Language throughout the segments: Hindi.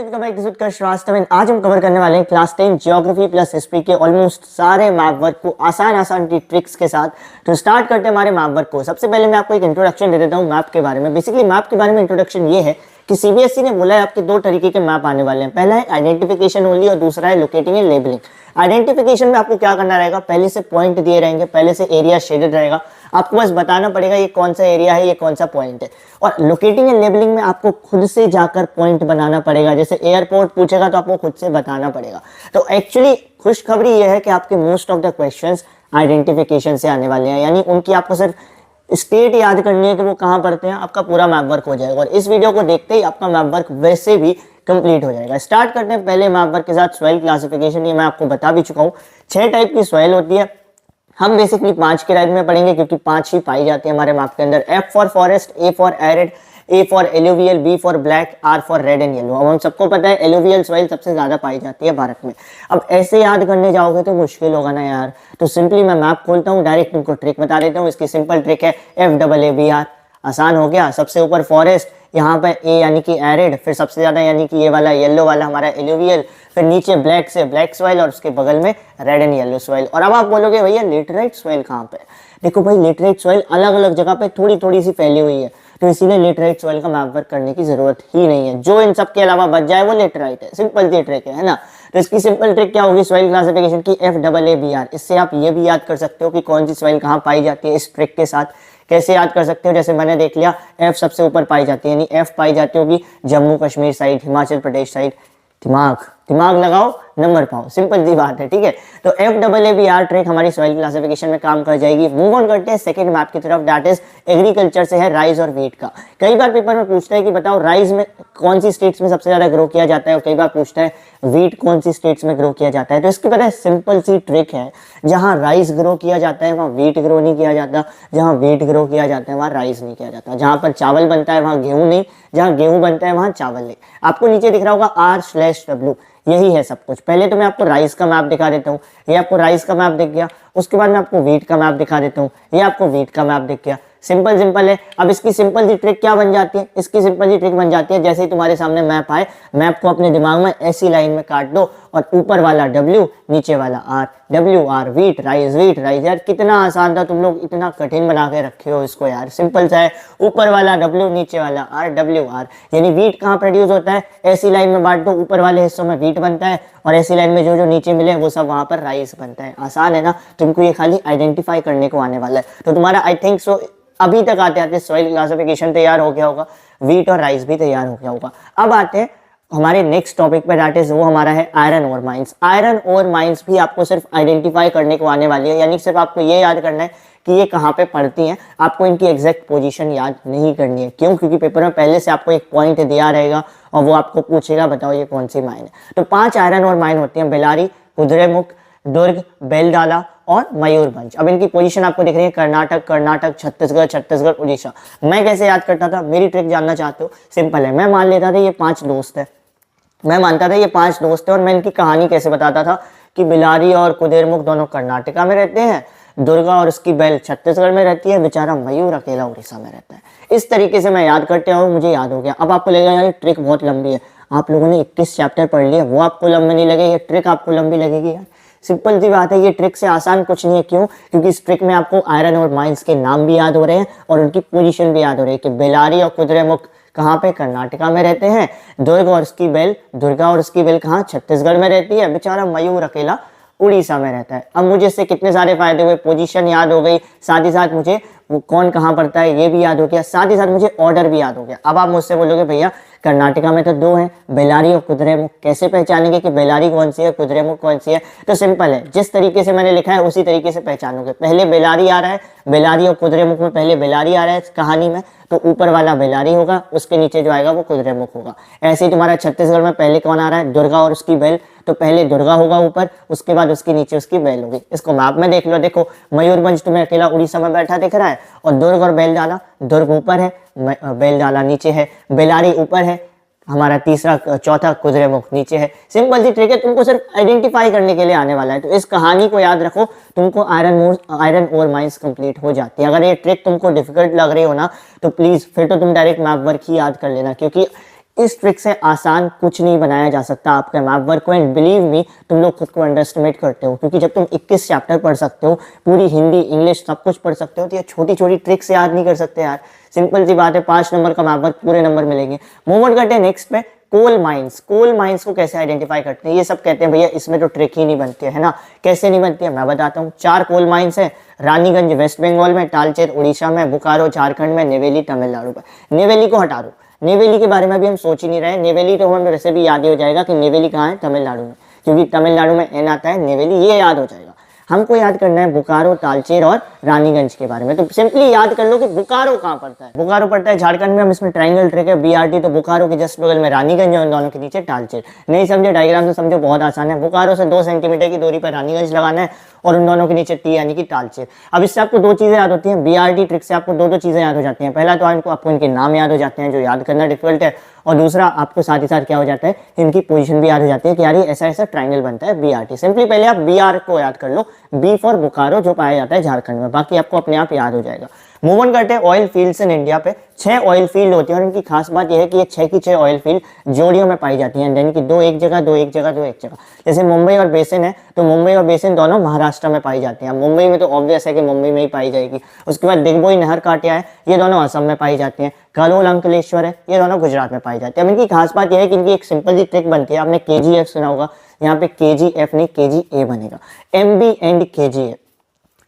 श्रीवास्तव। आज हम कवर करने वाले हैं क्लास 10 ज्योग्राफी प्लस हिस्ट्री के ऑलमोस्ट सारे मैप वर्क को आसान ट्रिक्स के साथ। तो स्टार्ट करते हैं हमारे मैप वर्क को। सबसे पहले मैं आपको एक इंट्रोडक्शन दे देता हूँ मैप के बारे में। बेसिकली मैप के बारे में इंट्रोडक्शन ये है कि सीबीएसई ने बोला है आपके दो तरीके के मैप आने वाले हैं। पहला है आइडेंटिफिकेशन ओनली और दूसरा है लोकेटिंग एंड लेबलिंग। आइडेंटिफिकेशन में आपको क्या करना रहेगा, पहले से पॉइंट दिए रहेंगे, पहले से एरिया शेडेड रहेगा, आपको बस बताना पड़ेगा ये कौन सा एरिया है, ये कौन सा पॉइंट है। और लोकेटिंग एंड लेबलिंग में आपको खुद से जाकर पॉइंट बनाना पड़ेगा। जैसे एयरपोर्ट पूछेगा तो आपको खुद से बताना पड़ेगा। तो एक्चुअली खुशखबरी ये है कि आपके most of the questions identification से आने वाले हैं, यानी उनकी आपको सिर्फ स्टेट याद करनी है कि वो कहाँ पढ़ते हैं, आपका पूरा मैप वर्क हो जाएगा। और इस वीडियो को देखते ही आपका मैप वर्क वैसे भी कंप्लीट हो जाएगा। स्टार्ट करते हैं पहले मैप वर्क के साथ। सॉइल क्लासिफिकेशन ये मैं आपको बता भी चुका हूँ। 6 टाइप की सॉइल होती है। हम बेसिकली 5 के राइट में पढ़ेंगे क्योंकि 5 ही पाई जाती है हमारे मैप के अंदर। F for forest, A for arid, A for alluvial, B for black, R for red and yellow. अब हम सबको पता है एलुवियल सॉइल सबसे ज्यादा पाई जाती है भारत में। अब ऐसे याद करने जाओगे तो मुश्किल होगा ना यार। तो सिंपली मैं मैप खोलता हूँ, डायरेक्ट उनको ट्रिक बता देता हूँ। इसकी सिंपल ट्रिक है FAABR। आसान हो गया। सबसे ऊपर फॉरेस्ट, यहाँ पे A यानी कि एरिड, फिर सबसे ज्यादा यानी कि ये वाला येलो वाला हमारा एलुवियल, फिर नीचे ब्लैक से ब्लैक सॉइल और उसके बगल में रेड एंड येलो सॉइल। और अब आप बोलोगे भैया लेटराइट सॉइल कहाँ पे? देखो भाई, लेटराइट सॉइल अलग अलग जगह पे थोड़ी थोड़ी सी फैली हुई है, तो इसीलिए लेटराइट सॉइल का मैप वर्क करने की जरूरत ही नहीं है। जो इन सब के अलावा बच जाए वो लेटराइट है। सिंपल सी ट्रिक है ना। तो इसकी सिंपल ट्रिक क्या होगी सॉइल क्लासिफिकेशन की? FAABR। इससे आप ये भी याद कर सकते हो कि कौन सी सॉइल कहाँ पाई जाती है। इस ट्रिक के साथ कैसे याद कर सकते हो? जैसे मैंने देख लिया F सबसे ऊपर पाई जाती है, यानी F पाई जाती होगी जम्मू कश्मीर साइड, हिमाचल प्रदेश साइड। दिमाग लगाओ, नंबर पाओ, सिंपल सी बात है। ठीक है, तो FAABR ट्रिक हमारी सॉइल क्लासिफिकेशन में काम कर जाएगी। मूव ऑन करते हैं सेकंड मैप की तरफ, दैट इज एग्रीकल्चर से है राइस और व्हीट का। कई बार पेपर में पूछता है कि बताओ राइस में कौन सी स्टेट्स में सबसे ज्यादा ग्रो किया जाता है, और कई बार पूछता है व्हीट कौन सी स्टेट्स में ग्रो किया जाता है। तो इसकी पता है सिंपल सी ट्रिक है, जहां राइस ग्रो किया जाता है वहां व्हीट ग्रो नहीं किया जाता, जहां व्हीट ग्रो किया जाता है वहां राइस नहीं किया जाता, जहां पर चावल बनता है वहां गेहूं नहीं, जहां गेहूं बनता है वहां चावल नहीं। आपको नीचे दिख रहा होगा R/W, यही है सब कुछ। पहले तो मैं आपको राइस का मैप दिखा देता हूँ। ये आपको राइस का मैप दिख गया। उसके बाद मैं आपको व्हीट का मैप दिखा देता हूँ। ये आपको व्हीट का मैप दिख गया। सिंपल है। अब इसकी सिंपल सी ट्रिक क्या बन जाती है? इसकी सिंपल सी ट्रिक बन जाती है, जैसे ही तुम्हारे सामने मैप आए, मैप को अपने दिमाग में ऐसी लाइन में काट दो और ऊपर वाला W, नीचे वाला R, WR, wheat rice, wheat rice. यार कितना आसान था, तुम लोग इतना कठिन बना के रखे हो इसको यार। सिंपल सा है, ऊपर वाला W, नीचे वाला R, WR। यानी व्हीट कहाँ प्रोड्यूस होता है? ऐसी लाइन में बांट दो, ऊपर वाले हिस्सों में व्हीट बनता है और ऐसी लाइन में जो जो नीचे मिले वो सब वहां पर राइस बनता है। आसान है ना। तुमको ये खाली आइडेंटिफाई करने को आने वाला है। तो तुम्हारा आई थिंक सो अभी तक आते आते सॉइल क्लासिफिकेशन तैयार हो गया होगा, व्हीट और राइस भी तैयार हो गया होगा। अब आते हैं हमारे नेक्स्ट टॉपिक पे, दैट इज वो हमारा है iron ore mines. Iron ore mines भी आपको सिर्फ आइडेंटिफाई करने को आने वाली है, यानी सिर्फ आपको ये याद करना है कि ये कहाँ पे पड़ती हैं। आपको इनकी एग्जैक्ट पोजीशन याद नहीं करनी है। क्यों? क्योंकि पेपर में पहले से आपको एक पॉइंट दिया रहेगा और वो आपको पूछेगा बताओ ये कौन सी माइन है। तो 5 आयरन ओर माइन होती हैं, बेलारी, कुद्रेमुख, दुर्ग, बेलडाला और मयूरभंज। अब इनकी पोजीशन आपको दिख रही है कर्नाटक, छत्तीसगढ़, उड़ीसा। मैं कैसे याद करता था? मेरी ट्रिक जानना चाहते हो? सिंपल है। मैं मान लेता था ये 5 दोस्त है। मैं मानता था ये 5 दोस्त है और मैं इनकी कहानी कैसे बताता था कि बिलारी और कुदेरमुख दोनों कर्नाटका में रहते हैं, दुर्गा और उसकी बैल छत्तीसगढ़ में रहती है, बेचारा मयूर अकेला उड़ीसा में रहता है। इस तरीके से मैं याद करते हुए मुझे याद हो गया। अब आपको लगेगा यार ट्रिक बहुत लंबी है। आप लोगों ने 21 चैप्टर पढ़ लिए, वो आपको लंबी नहीं लगे, ये ट्रिक आपको लंबी लगेगी यार। सिंपल सी बात है, ये ट्रिक से आसान कुछ नहीं है। क्यों? क्योंकि इस ट्रिक में आपको आयरन और माइंस के नाम भी याद हो रहे हैं और उनकी पोजीशन भी याद हो रही है कि बेलारी और कुद्रेमुख कहाँ पे? कर्नाटका में रहते हैं। दुर्गा और उसकी बेल कहाँ? छत्तीसगढ़ में रहती है। बेचारा मयूर अकेला उड़ीसा में रहता है। अब मुझे इससे कितने सारे फायदे हुए? पोजीशन याद हो गई, साथ ही साथ मुझे वो कौन कहाँ पड़ता है ये भी याद हो गया, साथ ही साथ मुझे ऑर्डर भी याद हो गया। अब आप मुझसे बोलोगे भैया कर्नाटका में तो 2 हैं, बेलारी और कुद्रेमुख, कैसे पहचानेंगे कि बेलारी कौन सी है, कुद्रेमुख कौन सी है? तो सिंपल है, जिस तरीके से मैंने लिखा है उसी तरीके से पहचानोगे। पहले बेलारी आ रहा है, बेलारी और कुद्रेमुख में पहले बेलारी आ रहा है कहानी में, तो ऊपर वाला बेलारी होगा, उसके नीचे जो आएगा वो कुद्रेमुख होगा। ऐसे ही तुम्हारा छत्तीसगढ़ में पहले कौन आ रहा है? दुर्गा और उसकी बैल, तो पहले दुर्गा होगा ऊपर, उसके बाद उसके नीचे उसकी बैल होगी। इसको मैप में देख लो, देखो मयूरभंज तुम्हें अकेला उड़ीसा में बैठा दिख रहा है और दुर्ग और बेलडाला, दुर्ग ऊपर है, बेलडाला नीचे है, बेलारी ऊपर है, हमारा चौथा कुद्रेमुख नीचे है। सिंपल सी ट्रिक है, तुमको सिर्फ आइडेंटिफाई करने के लिए आने वाला है। तो इस कहानी को याद रखो, तुमको आयरन ओर माइंस कंप्लीट हो जाती है। अगर ये ट्रिक तुमको डिफिकल्ट लग रही हो ना तो प्लीज फिर तो तुम डायरेक्ट मैप वर्क ही याद कर लेना, क्योंकि इस ट्रिक से आसान कुछ नहीं बनाया जा सकता आपके मैप वर्क को। एंड बिलीव मी, तुम लोग खुद को अंडरस्टिमेट करते हो, क्योंकि जब तुम 21 चैप्टर पढ़ सकते हो, पूरी हिंदी इंग्लिश सब कुछ पढ़ सकते हो, तो ये छोटी छोटी ट्रिक्स याद नहीं कर सकते यार। सिंपल सी बात है, 5 नंबर का मैप वर्क पूरे नंबर मिलेंगे। मूव ऑन करते हैं नेक्स्ट पे, कोल माइंस। कोल माइंस को कैसे आइडेंटिफाई करते हैं? ये सब कहते हैं भैया इसमें तो ट्रिक ही नहीं बनती है ना। कैसे नहीं बनती है मैं बताता हूँ। 4 कोल माइंस है, रानीगंज वेस्ट बंगाल में, तालचेर उड़ीसा में, बोकारो झारखंड में, नेवेली तमिलनाडु में। नेवेली को हटा दो, नेवेली के बारे में भी हम सोच ही नहीं रहे। नेवेली तो हमें वैसे भी याद ही हो जाएगा कि नेवेली कहाँ है, तमिलनाडु में, क्योंकि तमिलनाडु में एन आता है, नेवेली ये याद हो जाएगा। हमको याद करना है बोकारो, तालचेर और रानीगंज के बारे में। तो सिंपली याद कर लो कि बोकारो कहाँ पड़ता है। बोकारो पड़ता है झारखंड में। हम इसमें ट्रायंगल ट्रिक है, बीआरटी, तो बोकारो के जस्ट बगल में रानीगंज और उन दोनों के नीचे तालचेर। नहीं समझे डायग्राम से समझो, बहुत आसान है। बोकारो से 2 सेंटीमीटर की दूरी पर रानीगंज लगाना है और उन दोनों के नीचे टी यानी कि तालचेर। अब इससे आपको 2 चीजें याद होती हैं। बीआरटी ट्रिक से आपको 2 चीजें याद हो जाती हैं। पहला तो आपको इनके नाम याद हो जाते हैं, जो याद करना डिफिकल्ट है, और दूसरा आपको साथ ही साथ क्या हो जाता है, इनकी पोजीशन भी याद हो जाती है कि यार ये ऐसा ऐसा ट्रायंगल बनता है बीआरटी। सिंपली पहले आप बीआर को याद कर लो, बी फॉर बोकारो, जो पाया जाता है झारखंड में। बाकी आपको अपने आप याद हो जाएगा। मूव ऑन करते हैं ऑयल फील्ड्स इन इंडिया पे। 6 ऑयल फील्ड होती है और इनकी खास बात यह है कि ये 6 की 6 ऑयल फील्ड जोड़ियों में पाई जाती हैं, यानी कि 2 एक जगह, 2 एक जगह, 2 एक जगह। जैसे मुंबई और बेसिन है, तो मुंबई और बेसिन दोनों महाराष्ट्र में पाई जाती हैं। मुंबई में तो ऑब्वियस है कि मुंबई में ही पाई जाएगी। उसके बाद दिग्बोई नहर काटिया है, ये दोनों असम में पाई जाती हैं। कलोल अंकलेश्वर है, ये दोनों गुजरात में पाई जाती है। अब इनकी खास बात यह है कि इनकी एक सिंपल सी ट्रिक बनती है। आपने KGF सुना होगा, यहाँ पे KGF नहीं KGA बनेगा। MB and KGA,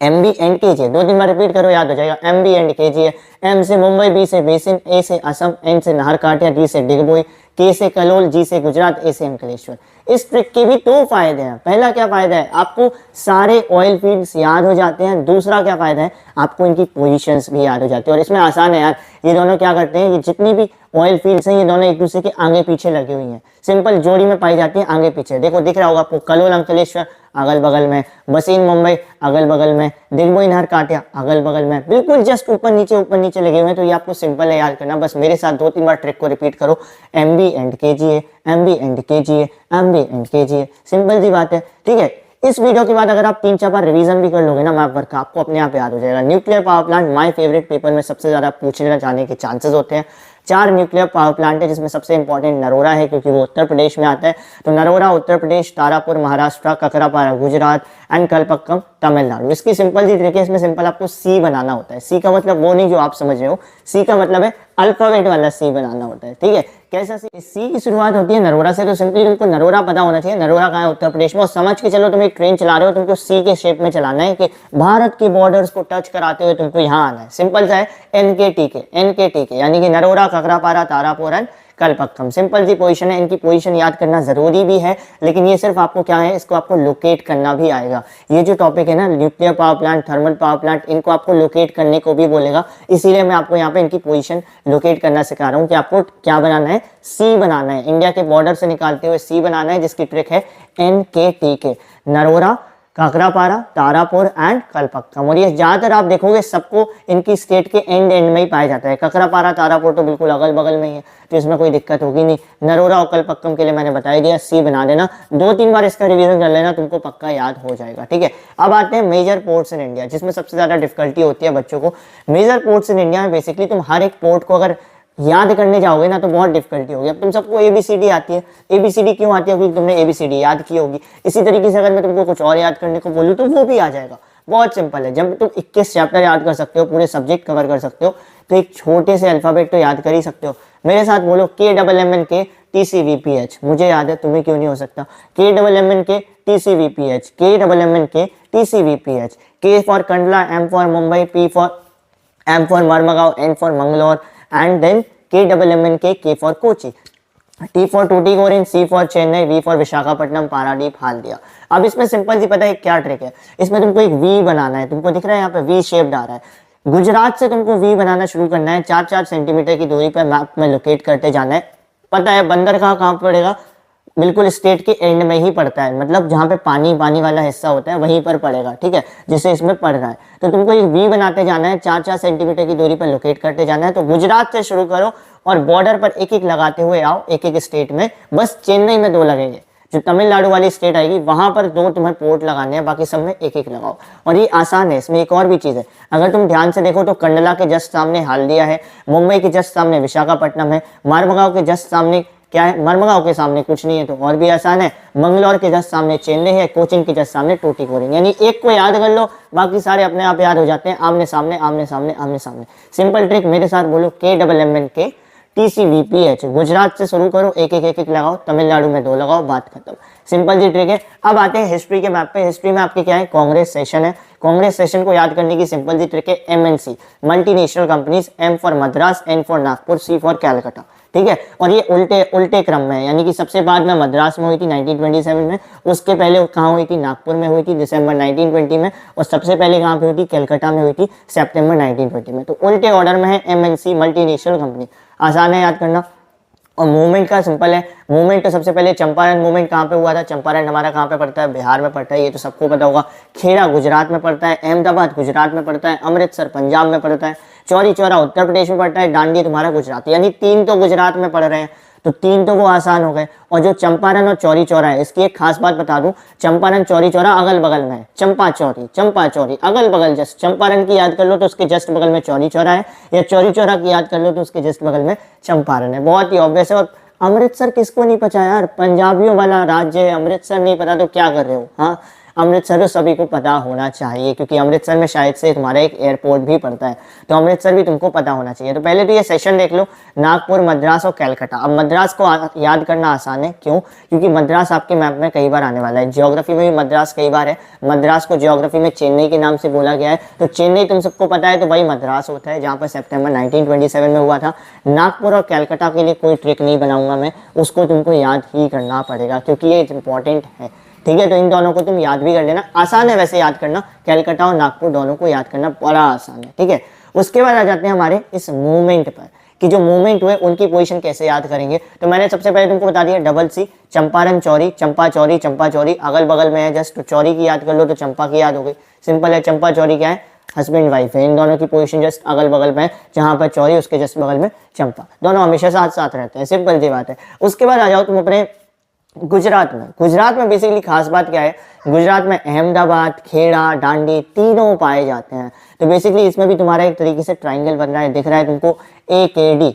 MB and KGA 2-3 bar repeat करो, याद हो जाएगा। MB एंड KGA, M से मुंबई, B से बेसिन, A से असम, N से नाहर काटिया, D से दिग्बोई, K से कलोल, G से गुजरात, A से अंकलेश्वर। इस ट्रिक के भी 2 फायदे हैं। पहला क्या फायदा है, आपको सारे ऑयल फील्ड्स याद हो जाते हैं। दूसरा क्या फायदा है, आपको इनकी पोजीशंस भी याद हो जाती है। और इसमें आसान है यार, ये दोनों क्या करते हैं, ये जितनी भी ऑयल फील्ड्स हैं ये दोनों एक दूसरे के आगे पीछे लगी हुई हैं। सिंपल जोड़ी में पाई जाती है, आगे पीछे। देखो दिख रहा होगा आपको, कलोल अंकलेश्वर अगल बगल में, बसीन मुंबई अगल बगल में, दिग्बोई नहर काटिया अगल बगल में, बिल्कुल जस्ट ऊपर नीचे लगे हुए हैं। तो ये आपको सिंपल है याद करना। बस मेरे साथ 2-3 बार ट्रिक को रिपीट करो, MB and KGA, MB and KGA, MB and KGA। Simple सी बात है, ठीक है। इस वीडियो के बाद अगर आप 3-4 बार रिवीजन भी कर लोगे ना मैप वर्क का, आपको अपने आप याद हो जाएगा। Nuclear power plant my favourite paper में सबसे ज्यादा पूछने जाने के चांसेस होते हैं। 4 न्यूक्लियर पावर प्लांट है, जिसमें सबसे इंपॉर्टेंट नरोरा है, क्योंकि वो उत्तर प्रदेश में आता है। तो नरोरा उत्तर प्रदेश, तारापुर महाराष्ट्र, ककरापारा गुजरात एंड कलपक्कम तमिलनाडु। इसकी सिंपल सी ट्रिक है, इसमें सिंपल आपको सी बनाना होता है। सी का मतलब वो नहीं जो आप समझ रहे हो, सी का मतलब है अल्फाबेट वाला सी बनाना होता है, ठीक है। कैसा सी की शुरुआत होती है नरोरा से, तो सिंपली तुमको नरोरा पता होना चाहिए। नरोरा कहाँ है, उत्तर प्रदेश में। और समझ के चलो, तुम एक ट्रेन चला रहे हो, तुमको सी के शेप में चलाना है कि भारत के बॉर्डर्स को टच कराते हुए तुमको यहाँ आना है। सिंपल सा है, NKTK यानी कि नरोरा, ककरापारा, तारापुर एंड कलपक्कम। सिंपल सी पोजीशन है। इनकी पोजीशन याद करना जरूरी भी है, लेकिन ये सिर्फ आपको क्या है, इसको आपको लोकेट करना भी आएगा। ये जो टॉपिक है ना, nuclear power plant, thermal power plant, इनको आपको लोकेट करने को भी बोलेगा। इसीलिए मैं आपको यहाँ पे इनकी पोजीशन लोकेट करना सिखा रहा हूँ कि आपको क्या बनाना है, सी बनाना है। इंडिया के बॉर्डर से निकालते हुए सी बनाना है, जिसकी ट्रिक है NKTK, नरोरा, काकरापारा, तारापुर एंड कलपक्कम। और ये ज्यादातर आप देखोगे सबको इनकी स्टेट के एंड में ही पाया जाता है। ककरापारा, तारापुर तो बिल्कुल अगल बगल में ही है, तो इसमें कोई दिक्कत होगी नहीं। नरोरा और कलपक्कम के लिए मैंने बता दिया, सी बना देना। 2-3 बार इसका रिवीजन कर लेना, तुमको पक्का याद हो जाएगा, ठीक है। अब आते हैं मेजर पोर्ट्स इन इंडिया, जिसमें सबसे ज्यादा डिफिकल्टी होती है बच्चों को। मेजर पोर्ट्स इन इंडिया में बेसिकली तुम हर एक पोर्ट को अगर याद करने जाओगे ना, तो बहुत डिफिकल्टी होगी। अब तुम सबको ABCD आती है। ABCD क्यों आती है, क्योंकि तुमने ABCD याद की होगी। इसी तरीके से अगर मैं तुमको कुछ और याद करने को बोलूँ तो वो भी आ जाएगा। बहुत सिंपल है। जब तुम 21 चैप्टर याद कर सकते हो, पूरे सब्जेक्ट कवर कर सकते हो, तो एक छोटे से अल्फाबेट तो याद कर ही सकते हो। मेरे साथ बोलो, KMMNK TCVPH। मुझे याद है, तुम्हें क्यों नहीं हो सकता। KMMNK TCVPH, KMMNK TCVPH। K for Kandla, M for Mumbai, M for Marmagao, N for Mangalore and then KMMNK, K for Kochi, T for Tuticorin, C for Chennai, V for Visakhapatnam, Paradip, Haldia. अब इसमें सिंपल सी पता है क्या ट्रिक है, इसमें तुमको एक V बनाना है। तुमको दिख रहा है यहाँ पे V शेप्ड आ रहा है। गुजरात से तुमको V बनाना शुरू करना है। 4-4 सेंटीमीटर की दूरी पर मैप में लोकेट करते जाना है। पता है बंदर कहाँ पड़ेगा, बिल्कुल स्टेट के एंड में ही पड़ता है, मतलब जहाँ पे पानी वाला हिस्सा होता है वहीं पर पड़ेगा, ठीक है, जिसे इसमें पड़ रहा है। तो तुमको एक V बनाते जाना है, 4-4 सेंटीमीटर की दूरी पर लोकेट करते जाना है। तो गुजरात से शुरू करो और बॉर्डर पर एक एक लगाते हुए आओ, एक एक स्टेट में। बस चेन्नई में 2 लगेंगे, जो तमिलनाडु वाली स्टेट आएगी वहां पर 2 तुम्हें पोर्ट लगाने हैं, बाकी सब में एक एक लगाओ। और ये आसान है, इसमें एक और भी चीज़ है, अगर तुम ध्यान से देखो तो कंडला के जस्ट सामने हल्दिया है, मुंबई के जस्ट सामने विशाखापट्टनम है, मरमगांव के जस्ट सामने क्या है, मरमगांव के सामने कुछ नहीं है तो और भी आसान है, मंगलौर के जस्ट सामने चेन्नई है, कोचिन के जस्ट सामने टूटीकोरिन। यानी एक को याद कर लो, बाकी सारे अपने आप याद हो जाते हैं, आमने सामने आमने सामने आमने सामने। सिंपल ट्रिक मेरे साथ बोलो, KMMN TCVPH। गुजरात से शुरू करो, एक एक लगाओ, तमिलनाडु में 2 लगाओ, बात खत्म। सिंपल जी ट्रिक है। अब आते हैं हिस्ट्री के मैप पे। हिस्ट्री में आपके क्या है, कांग्रेस सेशन है। कांग्रेस सेशन को याद करने की सिंपल जी ट्रिक है, MNC multinational companies, M for Madras, N for Nagpur, C for Calcutta. ठीक है, और ये उल्टे क्रम में है, यानी कि सबसे बाद में मद्रास में हुई थी 1927 में, उसके पहले कहाँ हुई थी, नागपुर में हुई थी दिसंबर 1920 में, और सबसे पहले कहाँ पे हुई थी, कलकत्ता में हुई थी सितंबर 1920 में। तो उल्टे ऑर्डर में है MNC मल्टीनेशनल कंपनी, आसान है याद करना। और मूवमेंट का सिंपल है, मूवमेंट तो सबसे पहले चंपारण मूवमेंट कहाँ पे हुआ था, चंपारण हमारा कहाँ पे पड़ता है, बिहार में पड़ता है, ये तो सबको पता होगा। खेड़ा गुजरात में पड़ता है, अहमदाबाद गुजरात में पड़ता है, अमृतसर पंजाब में पड़ता है, चौरी चौरा उत्तर प्रदेश में पड़ता है, डांडी तुम्हारा गुजरात, यानी 3 तो गुजरात में पड़ रहे हैं, तो 3 तो वो आसान हो गए। और जो चंपारण और चौरी चौरा है, इसकी एक खास बात बता दूं, चंपारण चौरी चौरा अगल बगल में है, चंपा चौरी अगल बगल, जस्ट चंपारण की याद कर लो तो उसके जस्ट बगल में चौरी चौरा है, या चौरी चौरा की याद कर लो तो उसके जस्ट बगल में चंपारण है। बहुत ही ऑब्वियस है। और अमृतसर किसको नहीं पता यार, पंजाबियों वाला राज्य है, अमृतसर नहीं पता तो क्या कर रहे हो। हाँ, अमृतसर तो सभी को पता होना चाहिए, क्योंकि अमृतसर में शायद से तुम्हारा एक एयरपोर्ट भी पड़ता है, तो अमृतसर भी तुमको पता होना चाहिए। तो पहले तो ये सेशन देख लो, नागपुर, मद्रास और कलकत्ता। अब मद्रास को याद करना आसान है, क्यों, क्योंकि मद्रास आपके मैप में कई बार आने वाला है, ज्योग्राफी में भी मद्रास कई बार है। मद्रास को ज्योग्राफी में चेन्नई के नाम से बोला गया है, तो चेन्नई तुम सबको पता है, तो वही मद्रास होता है, जहाँ पर सितंबर 1927 में हुआ था। नागपुर और कलकत्ता के लिए कोई ट्रिक नहीं बनाऊंगा मैं, उसको तुमको याद ही करना पड़ेगा, क्योंकि ये इंपॉर्टेंट है। ठीक है, तो इन दोनों को तुम याद भी कर लेना, आसान है वैसे याद करना, कलकत्ता और नागपुर दोनों को याद करना बड़ा आसान है। ठीक है, उसके बाद आ जाते हैं हमारे इस मूवमेंट पर, कि जो मूवमेंट हुए उनकी पोजीशन कैसे याद करेंगे। तो मैंने सबसे पहले तुमको बता दिया, CC चंपारण चौरी, चंपा चौरी अगल बगल में है, जस्ट चौरी की याद कर लो तो चंपा की याद हो गई। सिंपल है, चंपा चौरी क्या है, हस्बैंड वाइफ है, इन दोनों की पोजीशन जस्ट अगल बगल में है, जहां पर चौरी उसके जस्ट बगल में चंपा, दोनों हमेशा साथ साथ रहते हैं, सिंपल सी बात है। उसके बाद आ जाओ तुम अपने गुजरात में बेसिकली खास बात क्या है, गुजरात में अहमदाबाद, खेड़ा, डांडी तीनों पाए जाते हैं। तो बेसिकली इसमें भी तुम्हारा एक तरीके से ट्राइंगल बन रहा है, दिख रहा है तुमको, AKD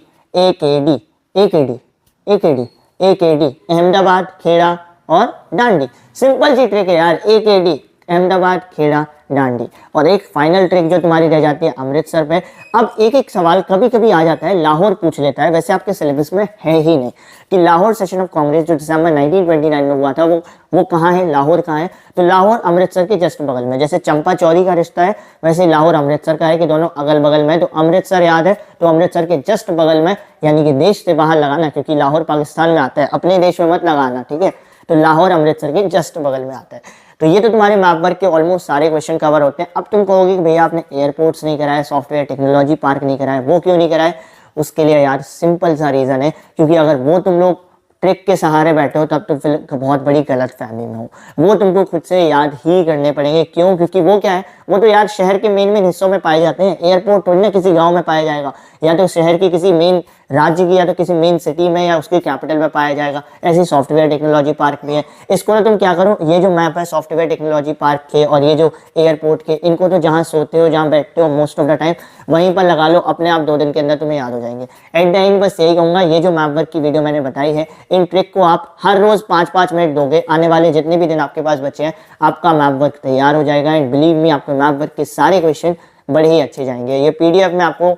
अहमदाबाद, खेड़ा और डांडी। सिंपल सी ट्रिक है यार, AKD अहमदाबाद, खेड़ा, डांडी। और एक फाइनल ट्रिक जो तुम्हारी रह जाती है अमृतसर पे। अब एक एक सवाल कभी कभी आ जाता है, लाहौर पूछ लेता है, वैसे आपके सिलेबस में है ही नहीं कि लाहौर सेशन ऑफ कांग्रेस जो दिसंबर 1929 में हुआ था वो कहाँ है, लाहौर कहाँ है। तो लाहौर अमृतसर के जस्ट बगल में, जैसे चंपा चौरी का रिश्ता है वैसे लाहौर अमृतसर का है, कि दोनों अगल बगल में। तो अमृतसर याद है तो अमृतसर के जस्ट बगल में, यानी कि देश से बाहर लगाना, क्योंकि लाहौर पाकिस्तान में आता है, अपने देश में मत लगाना। ठीक है, तो लाहौर अमृतसर के जस्ट बगल में आता है। तो ये तो तुम्हारे मैप वर्क के ऑलमोस्ट सारे क्वेश्चन कवर होते हैं। अब तुम कहोगे कि भैया आपने एयरपोर्ट्स नहीं कराया, सॉफ्टवेयर टेक्नोलॉजी पार्क नहीं कराया, वो क्यों नहीं कराया। उसके लिए यार सिंपल सा रीज़न है, क्योंकि अगर वो तुम लोग ट्रिक के सहारे बैठे हो तब तो फिर बहुत बड़ी गलत फहमी में हो। वो तुमको खुद से याद ही करने पड़ेंगे। क्यों, क्योंकि वो क्या है, वो तो यार शहर के मेन हिस्सों में पाए जाते हैं। एयरपोर्ट थोड़ी ना किसी गांव में पाया जाएगा, या तो शहर की किसी मेन राज्य की, या तो किसी मेन सिटी में, या उसकी कैपिटल में पाया जाएगा। ऐसी सॉफ्टवेयर टेक्नोलॉजी पार्क भी है। इसको ना तुम क्या करो, ये जो मैप है सॉफ्टवेयर टेक्नोलॉजी पार्क के और ये जो एयरपोर्ट के, इनको तो जहाँ सोते हो, जहाँ बैठते हो मोस्ट ऑफ द टाइम वहीं पर लगा लो, अपने आप 2 दिन के अंदर तुम्हें याद हो जाएंगे। एट द एंड बस यही कहूँगा, ये जो मैप वर्क की वीडियो मैंने बताई है, इन ट्रिक को आप हर रोज 5-5 मिनट दोगे, आने वाले जितने भी दिन आपके पास बचे हैं आपका मैप वर्क तैयार हो जाएगा। एंड बिलीव मी, आपके मैप वर्क के सारे क्वेश्चन बड़े ही अच्छे जाएंगे। ये PDF मैं आपको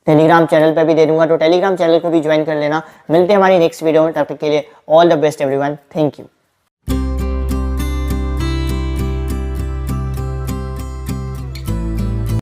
टेलीग्राम चैनल पर भी दे दूंगा, तो टेलीग्राम चैनल को भी ज्वाइन कर लेना। मिलते हैं हमारी नेक्स्ट वीडियो में, तब तक के लिए all the best everyone, thank you.